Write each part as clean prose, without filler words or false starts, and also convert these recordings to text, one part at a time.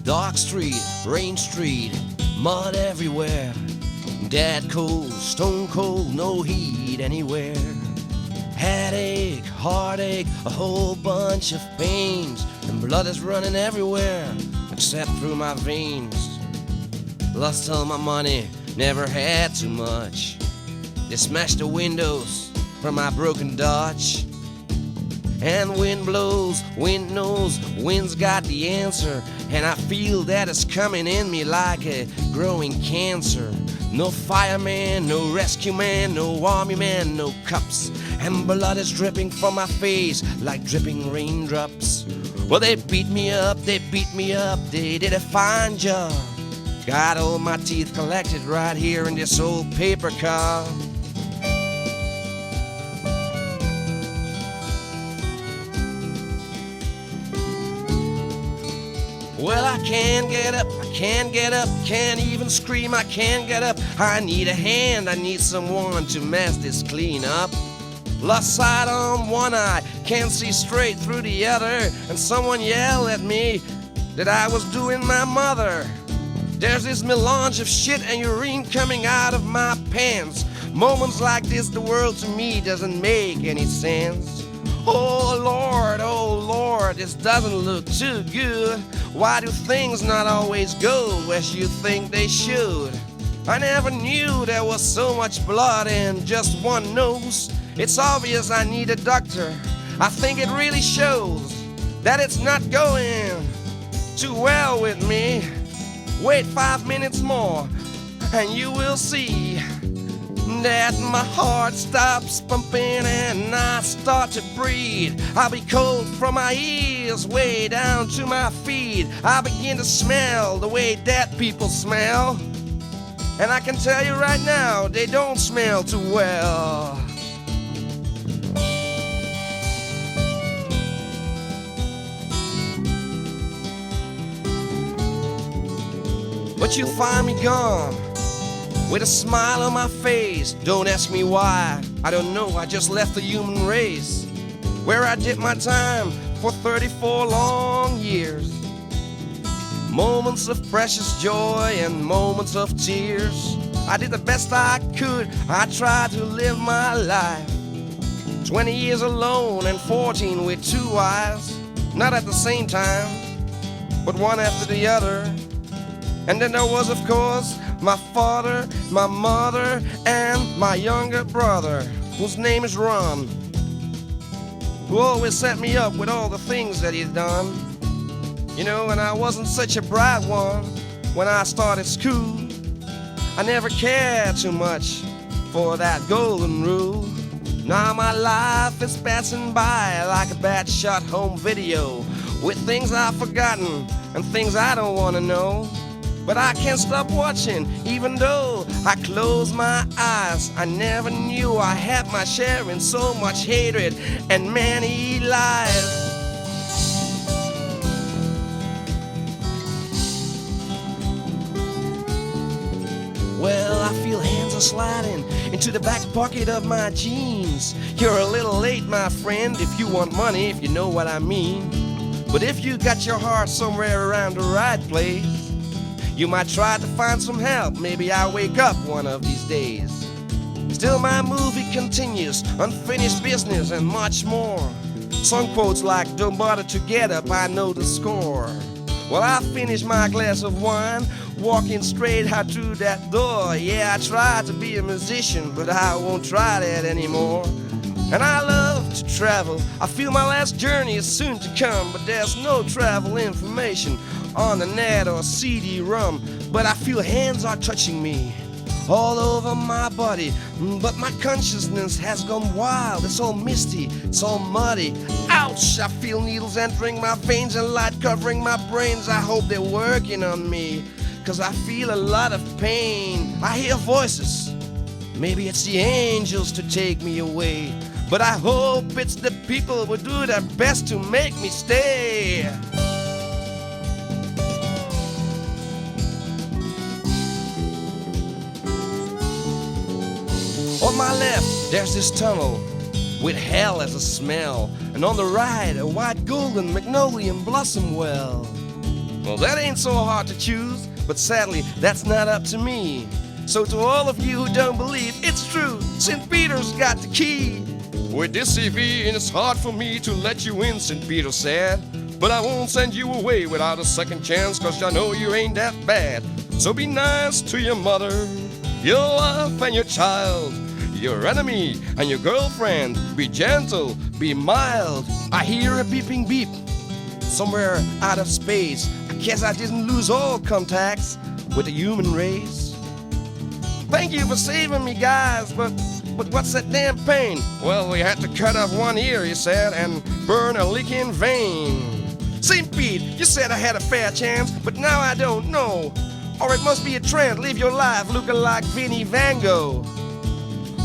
Dark street, rain street, mud everywhere. Dead cold, stone cold, no heat anywhere. Headache, heartache, a whole bunch of pains, and blood is running everywhere except through my veins. Lost all my money, never had too much. They smashed the windows from my broken Dodge. And wind blows, wind knows, wind's got the answer. And I feel that it's coming in me like a growing cancer. No fireman, no rescue man, no army man, no cops. And blood is dripping from my face like dripping raindrops. Well, they beat me up, they did a fine job. Got all my teeth collected right here in this old paper car. Well, I can't get up, can't even scream, I can't get up. I need a hand, I need someone to mess this clean up. Lost sight on one eye, can't see straight through the other. And someone yelled at me that I was doing my mother. There's this melange of shit and urine coming out of my pants. Moments like this, the world to me doesn't make any sense. Oh Lord, this doesn't look too good. Why do things not always go as you think they should? I never knew there was so much blood in just one nose. It's obvious I need a doctor. I think it really shows that it's not going too well with me. Wait 5 minutes more and you will see that my heart stops pumping and I start to breathe. I'll be cold from my ears way down to my feet. I begin to smell the way dead people smell. And I can tell you right now, they don't smell too well. But you'll find me gone with a smile on my face. Don't ask me why, I don't know, I just left the human race, where I did my time for 34 long years. Moments of precious joy and moments of tears. I did the best I could, I tried to live my life. 20 years alone and 14 with 2 wives. Not at the same time, but one after the other. And then there was, of course, my father, my mother, and my younger brother, whose name is Ron, who always set me up with all the things that he'd done. You know, and I wasn't such a bright one when I started school. I never cared too much for that golden rule. Now my life is passing by like a bad shot home video, with things I've forgotten and things I don't want to know. But I can't stop watching, even though I close my eyes. I never knew I had my share in so much hatred and many lies. Well, I feel hands are sliding into the back pocket of my jeans. You're a little late, my friend, if you want money, if you know what I mean. But if you got your heart somewhere around the right place, you might try to find some help. Maybe I'll wake up one of these days. Still my movie continues, unfinished business and much more. Song quotes like, don't bother to get up, I know the score. Well, I finished my glass of wine, walking straight out through that door. Yeah, I tried to be a musician, but I won't try that anymore. And I love to travel, I feel my last journey is soon to come. But there's no travel information on the net or CD-ROM. But I feel hands are touching me all over my body. But my consciousness has gone wild. It's all misty, it's all muddy. Ouch! I feel needles entering my veins and light covering my brains. I hope they're working on me, 'cause I feel a lot of pain. I hear voices, maybe it's the angels to take me away. But I hope it's the people who do their best to make me stay. On my left, there's this tunnel with hell as a smell. And on the right, a white golden magnolian blossom well. Well, that ain't so hard to choose, but sadly, that's not up to me. So to all of you who don't believe, it's true, St. Peter's got the key. With this CV, and it's hard for me to let you in, St. Peter said. But I won't send you away without a second chance, 'cause I know you ain't that bad. So be nice to your mother, your wife and your child, your enemy and your girlfriend. Be gentle, be mild. I hear a beeping beep somewhere out of space. I guess I didn't lose all contacts with the human race. Thank you for saving me, guys, but what's that damn pain? Well, we had to cut off one ear, he said, and burn a leaking vein. St. Pete, you said I had a fair chance, but now I don't know. Or it must be a trend, live your life looking like Vinnie Van Gogh.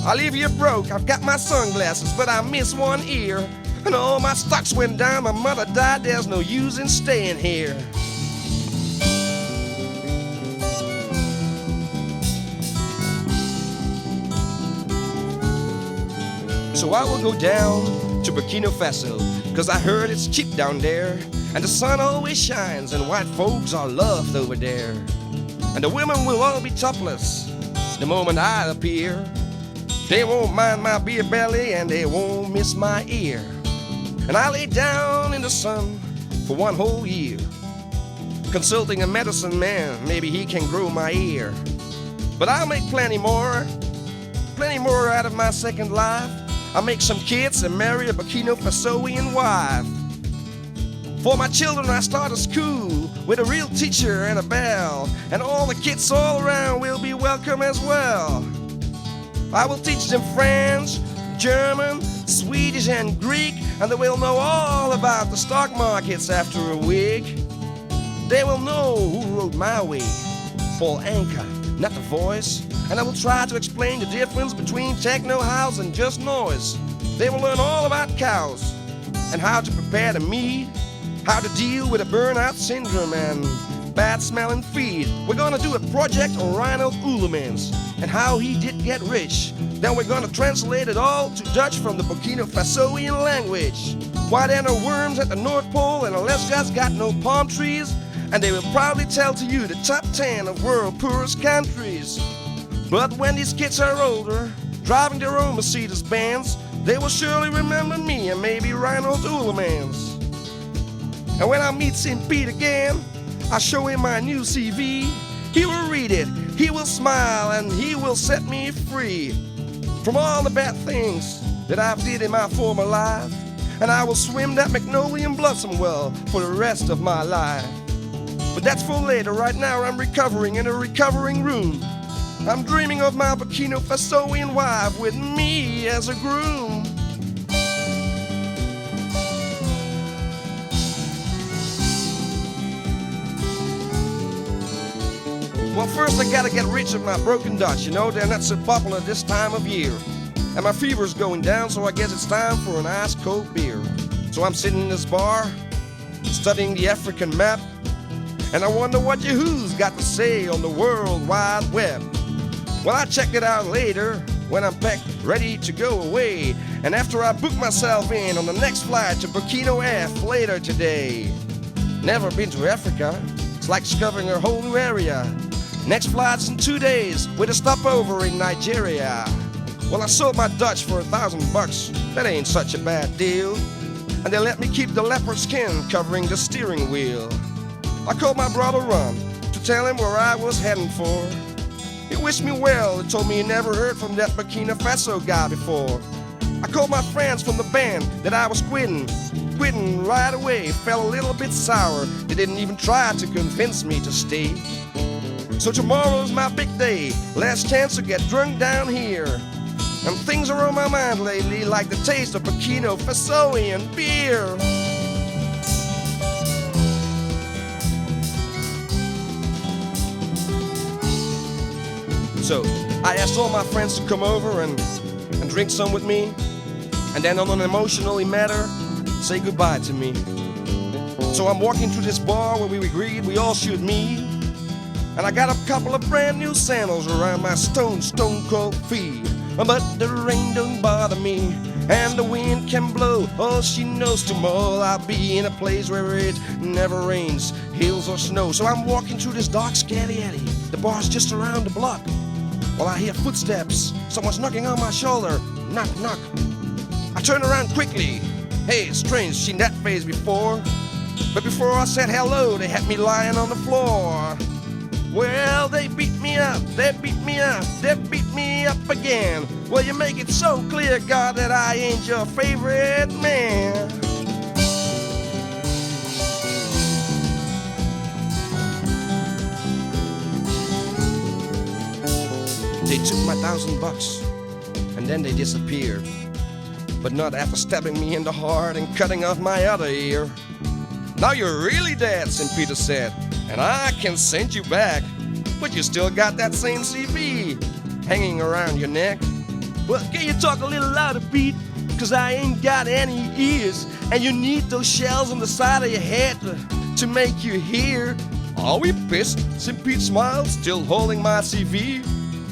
I leave you broke, I've got my sunglasses, but I miss one ear. And all my stocks went down, my mother died, there's no use in staying here. So I will go down to Burkina Faso, 'cause I heard it's cheap down there. And the sun always shines, and white folks are loved over there. And the women will all be topless the moment I appear. They won't mind my beer belly, and they won't miss my ear. And I lay down in the sun for one whole year, consulting a medicine man, maybe he can grow my ear. But I'll make plenty more out of my second life. I'll make some kids and marry a Burkina Fasoian wife. For my children I start a school with a real teacher and a bell, and all the kids all around will be welcome as well. I will teach them French, German, Swedish and Greek, and they will know all about the stock markets after a week. They will know who wrote My Way, Paul Anka, not The Voice, and I will try to explain the difference between techno house and just noise. They will learn all about cows and how to prepare the meat, how to deal with a burnout syndrome and bad smelling feed. We're gonna do a project on Reinout Oerlemans and how he did get rich. Then we're gonna translate it all to Dutch from the Burkina Fasoian language. Why there are no worms at the North Pole and Alaska's got no palm trees? And they will probably tell to you the top 10 of world poorest countries. But when these kids are older, driving their own Mercedes-Benz, they will surely remember me and maybe Reinout Oerlemans. And when I meet St. Pete again, I show him my new CV. He will read it, he will smile, and he will set me free from all the bad things that I've did in my former life. And I will swim that Magnolian Blossom well for the rest of my life. But that's for later. Right now I'm recovering in a recovering room. I'm dreaming of my Burkina Fasoian wife with me as a groom. Well, first I gotta get rich of my broken Dutch. You know, they're not so popular this time of year. And my fever's going down, so I guess it's time for an ice cold beer. So I'm sitting in this bar, studying the African map, and I wonder what Yahoo's got to say on the World Wide Web. Well, I'll check it out later when I'm packed, ready to go away. And after I book myself in on the next flight to Burkina F later today. Never been to Africa. It's like discovering a whole new area. Next flight's in 2 days with a stopover in Nigeria. Well, I sold my Dutch for $1,000. That ain't such a bad deal. And they let me keep the leopard skin covering the steering wheel. I called my brother Ron to tell him where I was heading for. He wished me well and told me he never heard from that Burkina Faso guy before. I called my friends from the band that I was quitting right away. Felt a little bit sour. They didn't even try to convince me to stay. So tomorrow's my big day, last chance to get drunk down here. And things are on my mind lately, like the taste of Burkina Fasoian beer. So I asked all my friends to come over and drink some with me, and then on an emotional matter, say goodbye to me. So I'm walking through this bar where we agreed we all should meet. And I got a couple of brand new sandals around my stone cold feet. But the rain don't bother me, and the wind can blow. Oh, she knows tomorrow I'll be in a place where it never rains, hails or snow. So I'm walking through this dark, scary alley. The bar's just around the block. Well, I hear footsteps. Someone's knocking on my shoulder. Knock, knock. I turn around quickly. Hey, strange, seen that face before. But before I said hello, they had me lying on the floor. Well, they beat me up, they beat me up, they beat me up again. Well, you make it so clear, God, that I ain't your favorite man. They took my $1,000 and then they disappeared. But not after stabbing me in the heart and cutting off my other ear. Now you're really dead, St.Peter said, and I can send you back. But you still got that same CV hanging around your neck. Well, can you talk a little louder, Pete? Cause I ain't got any ears, and you need those shells on the side of your head to make you hear. Are we pissed? St.Pete smiled, still holding my CV.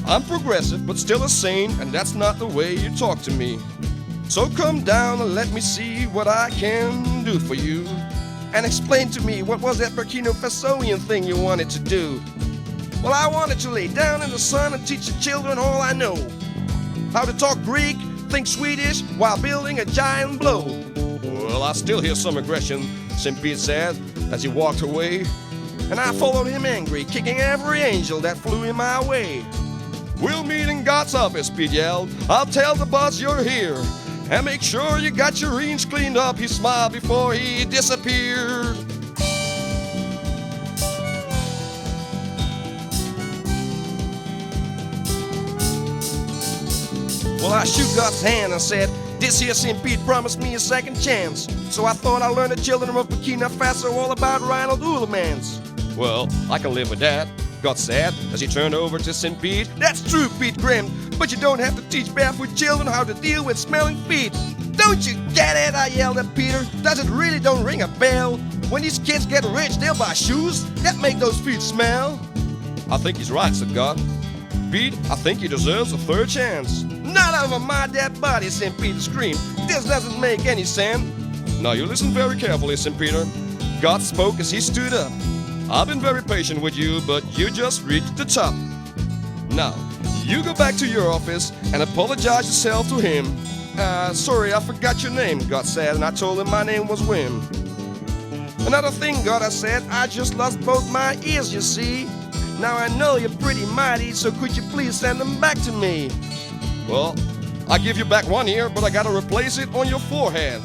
I'm progressive, but still a sane, and that's not the way you talk to me. So come down and let me see what I can do for you. And explain to me, what was that Burkina Fasoian thing you wanted to do? Well, I wanted to lay down in the sun and teach the children all I know. How to talk Greek, think Swedish, while building a giant blow. Well, I still hear some aggression, St.Peter said, as he walked away. And I followed him angry, kicking every angel that flew in my way. We'll meet in God's office, Pete yelled. I'll tell the boss you're here. And make sure you got your reins cleaned up, he smiled before he disappeared. Well, I shook God's hand and said, this here St.Peter promised me a second chance. So I thought I'd learn the children of Burkina Faso all about Reinout Oerlemans. Well, I can live with that, God said, as he turned over to St.Peter. That's true, Pete grinned, but you don't have to teach barefoot children how to deal with smelling feet. Don't you get it? I yelled at Peter. Does it really don't ring a bell? When these kids get rich, they'll buy shoes that make those feet smell. I think he's right, said God. Pete, I think he deserves a third chance. Not over my dead body, St.Peter screamed. This doesn't make any sense. Now you listen very carefully, St.Peter. God spoke as he stood up. I've been very patient with you, but you just reached the top. Now, you go back to your office and apologize yourself to him. Sorry, I forgot your name, God said, and I told him my name was Wim. Another thing, God, I said, I just lost both my ears, you see. Now I know you're pretty mighty, so could you please send them back to me? Well, I give you back one ear, but I gotta replace it on your forehead.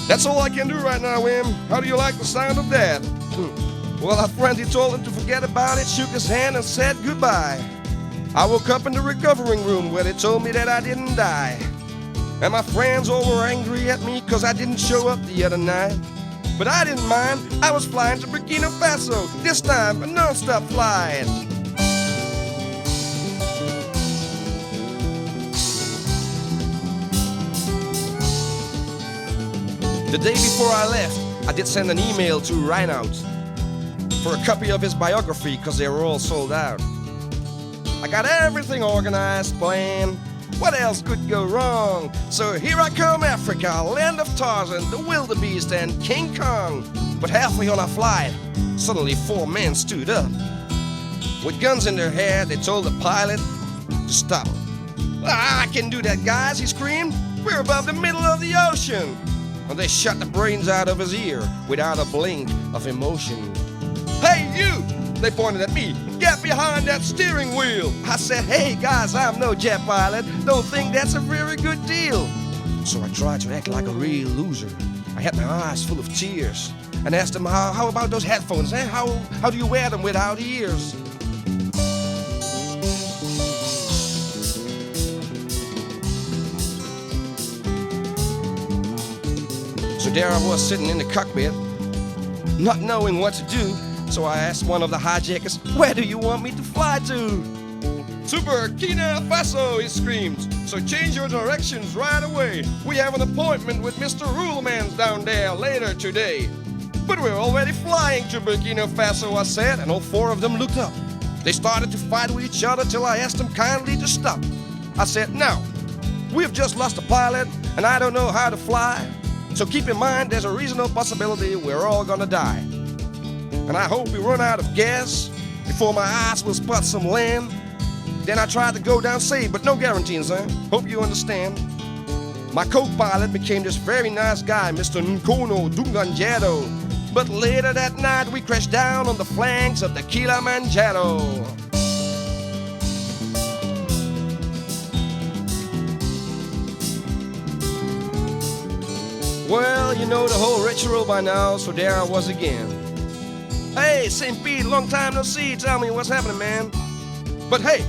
That's all I can do right now, Wim. How do you like the sound of that? Well, our friend, he told him to forget about it, shook his hand and said goodbye. I woke up in the recovering room where they told me that I didn't die. And my friends all were angry at me cause I didn't show up the other night. But I didn't mind, I was flying to Burkina Faso, this time a non-stop flight. The day before I left, I did send an email to Reinout for a copy of his biography cause they were all sold out. I got everything organized, planned. What else could go wrong? So here I come, Africa, land of Tarzan, the wildebeest, and King Kong. But halfway on our flight, suddenly 4 men stood up. With guns in their hair, they told the pilot to stop. I can do that, guys, he screamed. We're above the middle of the ocean. And they shot the brains out of his ear without a blink of emotion. Hey, you! They pointed at me. Get behind that steering wheel. I said, hey guys, I'm no jet pilot. Don't think that's a very good deal. So I tried to act like a real loser. I had my eyes full of tears and asked them, how about those headphones? Eh? How do you wear them without ears? So there I was sitting in the cockpit, not knowing what to do. So I asked one of the hijackers, where do you want me to fly to? To Burkina Faso, he screamed. So change your directions right away. We have an appointment with Mr. Oerlemans down there later today. But we're already flying to Burkina Faso, I said, and all 4 of them looked up. They started to fight with each other till I asked them kindly to stop. I said, now, We've just lost a pilot, and I don't know how to fly. So keep in mind, there's a reasonable possibility we're all gonna die. And I hope we run out of gas before my eyes will spot some land. Then I tried to go down safe, but no guarantees, huh? Hope you understand. My co-pilot became this very nice guy, Mr. Nkono Dunganjero. But later that night, we crashed down on the flanks of the Kilimanjaro. Well, you know the whole ritual by now, so there I was again. Hey, St.Peter, long time no see. Tell me what's happening, man. But hey,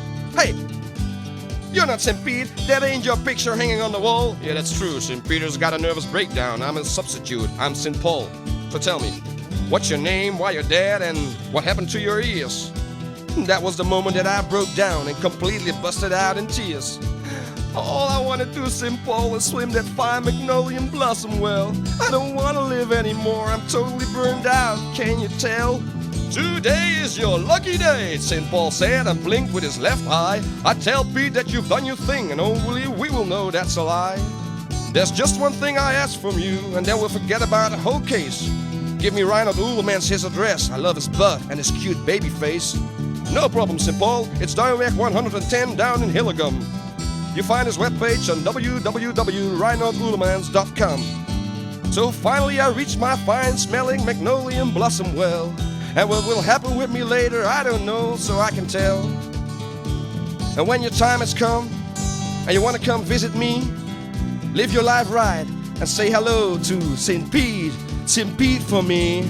you're not St.Peter. That ain't your picture hanging on the wall. Yeah, that's true. St.Peter's got a nervous breakdown. I'm a substitute. I'm St. Paul. So tell me, what's your name, why you're dead, and what happened to your ears? That was the moment that I broke down and completely busted out in tears. All I want to do, St. Paul, is swim that fine magnolia blossom well. I don't want to live anymore. I'm totally burned out. Can you tell? Today is your lucky day, St. Paul said and blinked with his left eye. I tell Pete that you've done your thing, and only we will know that's a lie. There's just one thing I ask from you, and then we'll forget about the whole case. Give me Reinout Oerlemans his address. I love his butt and his cute baby face. No problem, St. Paul. It's Direweg 110 down in Hillegom. You find his webpage on www.reinoutoerlemans.com. So finally I reached my fine-smelling magnolia blossom well. And what will happen with me later, I don't know, so I can tell. And when your time has come, and you want to come visit me, live your life right, and say hello to St. Pete for me.